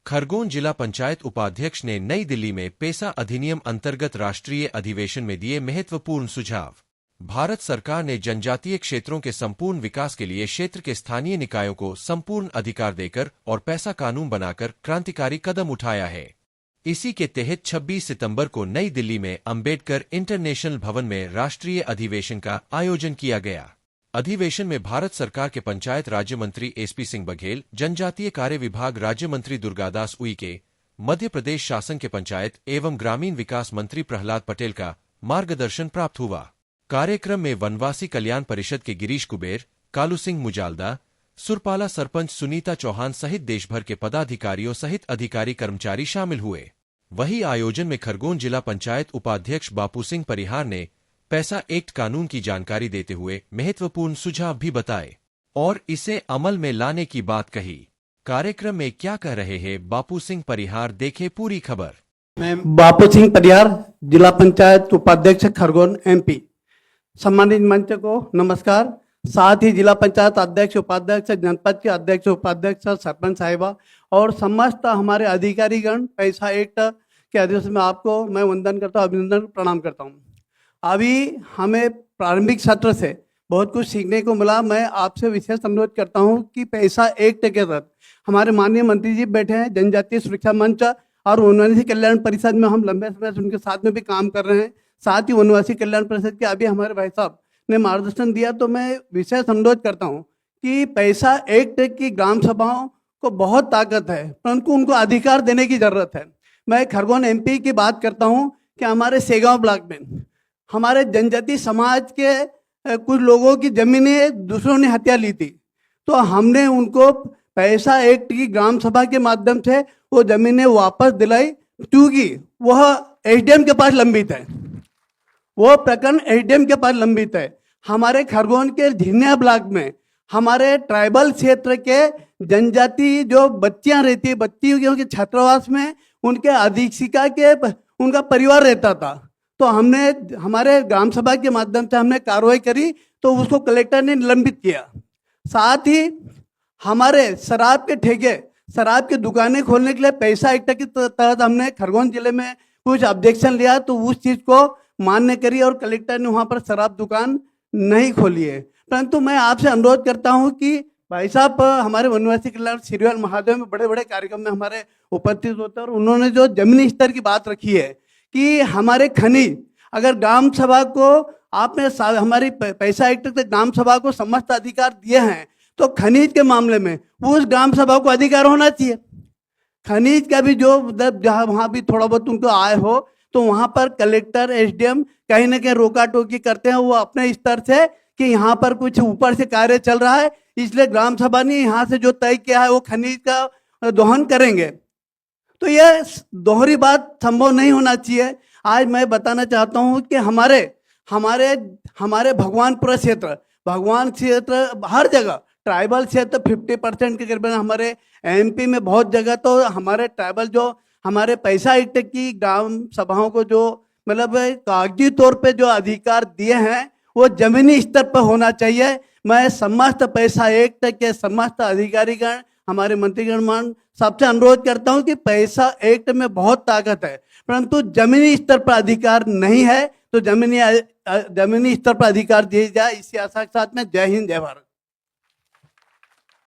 खरगोन जिला पंचायत उपाध्यक्ष ने नई दिल्ली में पेसा अधिनियम अंतर्गत राष्ट्रीय अधिवेशन में दिए महत्वपूर्ण सुझाव। भारत सरकार ने जनजातीय क्षेत्रों के संपूर्ण विकास के लिए क्षेत्र के स्थानीय निकायों को संपूर्ण अधिकार देकर और पैसा कानून बनाकर क्रांतिकारी कदम उठाया है। इसी के तहत 26 सितंबर को नई दिल्ली में अंबेडकर इंटरनेशनल भवन में राष्ट्रीय अधिवेशन का आयोजन किया गया। अधिवेशन में भारत सरकार के पंचायत राज्य मंत्री एसपी सिंह बघेल, जनजातीय कार्य विभाग राज्य मंत्री दुर्गादास उइके, मध्य प्रदेश शासन के पंचायत एवं ग्रामीण विकास मंत्री प्रहलाद पटेल का मार्गदर्शन प्राप्त हुआ। कार्यक्रम में वनवासी कल्याण परिषद के गिरीश कुबेर, कालू सिंह मुजालदा, सुरपाला सरपंच सुनीता चौहान सहित देशभर के पदाधिकारियों सहित अधिकारी कर्मचारी शामिल हुए। वहीं आयोजन में खरगोन जिला पंचायत उपाध्यक्ष बापू सिंह परिहार ने पैसा एक्ट कानून की जानकारी देते हुए महत्वपूर्ण सुझाव भी बताए और इसे अमल में लाने की बात कही। कार्यक्रम में क्या कह रहे हैं बापू सिंह परिहार, देखे पूरी खबर। मैं बापू सिंह परिहार, जिला पंचायत उपाध्यक्ष खरगोन एमपी। सम्मानित मंच को नमस्कार। साथ ही जिला पंचायत अध्यक्ष, उपाध्यक्ष, जनपद के अध्यक्ष, उपाध्यक्ष, सरपंच साहिबा और समस्त हमारे अधिकारीगण, पैसा एक्ट के आदेश में आपको मैं वंदन करता हूँ, अभिनंदन, प्रणाम करता हूँ। अभी हमें प्रारंभिक सत्र से बहुत कुछ सीखने को मिला। मैं आपसे विशेष अनुरोध करता हूं कि पैसा एक्ट के तहत हमारे माननीय मंत्री जी बैठे हैं, जनजातीय सुरक्षा मंच और वनवासी कल्याण परिषद में हम लंबे समय से उनके साथ में भी काम कर रहे हैं। साथ ही वनवासी कल्याण परिषद के अभी हमारे भाई साहब ने मार्गदर्शन दिया। तो मैं विशेष अनुरोध करता हूँ कि पैसा एक्ट की ग्राम सभाओं को बहुत ताकत है, परंतु उनको अधिकार देने की जरूरत है। मैं खरगोन एमपी की बात करता हूँ कि हमारे सेगांव ब्लॉक में हमारे जनजाति समाज के कुछ लोगों की जमीनें दूसरों ने हत्या ली थी, तो हमने उनको पैसा एक्ट की ग्राम सभा के माध्यम से वो जमीनें वापस दिलाई, क्योंकि वह एसडीएम के पास लंबित है, वो प्रकरण एसडीएम के पास लंबित है। हमारे खरगोन के झिन्या ब्लॉक में हमारे ट्राइबल क्षेत्र के जनजाति जो बच्चियां रहती है, बच्चियों के छात्रावास में उनके अधीक्षिका के उनका परिवार रहता था, तो हमने हमारे ग्राम सभा के माध्यम से हमने कार्रवाई करी, तो उसको कलेक्टर ने निलंबित किया। साथ ही हमारे शराब के ठेके, शराब की दुकानें खोलने के लिए पैसा एक्ट के तहत हमने खरगोन जिले में कुछ ऑब्जेक्शन लिया, तो उस चीज़ को मान्य करी और कलेक्टर ने वहाँ पर शराब दुकान नहीं खोली है। परंतु मैं आपसे अनुरोध करता हूँ कि भाई साहब हमारे वनवासी कल्याण श्रीवाल महादेव में बड़े बड़े कार्यक्रम में हमारे उपस्थित होते हैं और उन्होंने जो जमीनी स्तर की बात रखी है कि हमारे खनिज, अगर ग्राम सभा को आपने हमारी पैसा एक्ट से ग्राम सभा को समस्त अधिकार दिए हैं, तो खनिज के मामले में उस ग्राम सभा को अधिकार होना चाहिए। खनिज का भी जो जहाँ वहाँ भी थोड़ा बहुत उनको आय हो, तो वहाँ पर कलेक्टर, एसडीएम कहीं ना कहीं रोका टोकी करते हैं, वो अपने स्तर से कि यहाँ पर कुछ ऊपर से कार्य चल रहा है, इसलिए ग्राम सभा ने यहाँ से जो तय किया है वो खनिज का दोहन करेंगे। तो यह दोहरी बात संभव नहीं होना चाहिए। आज मैं बताना चाहता हूँ कि हमारे भगवानपुरा क्षेत्र, भगवान क्षेत्र हर जगह, ट्राइबल क्षेत्र 50% के करीब हमारे एमपी में बहुत जगह, तो हमारे ट्राइबल जो हमारे पैसा एक्ट की ग्राम सभाओं को जो मतलब कागजी तौर पे जो अधिकार दिए हैं वो जमीनी स्तर पर होना चाहिए। मैं समस्त पैसा एक्ट के समस्त अधिकारीगण, हमारे मंत्रीगण सबसे अनुरोध करता हूं कि पैसा एक्ट में बहुत ताकत है, परंतु जमीनी स्तर पर अधिकार नहीं है, तो जमीनी स्तर पर अधिकार दिया जाए। इसी आशा के साथ में जय हिंद, जय भारत।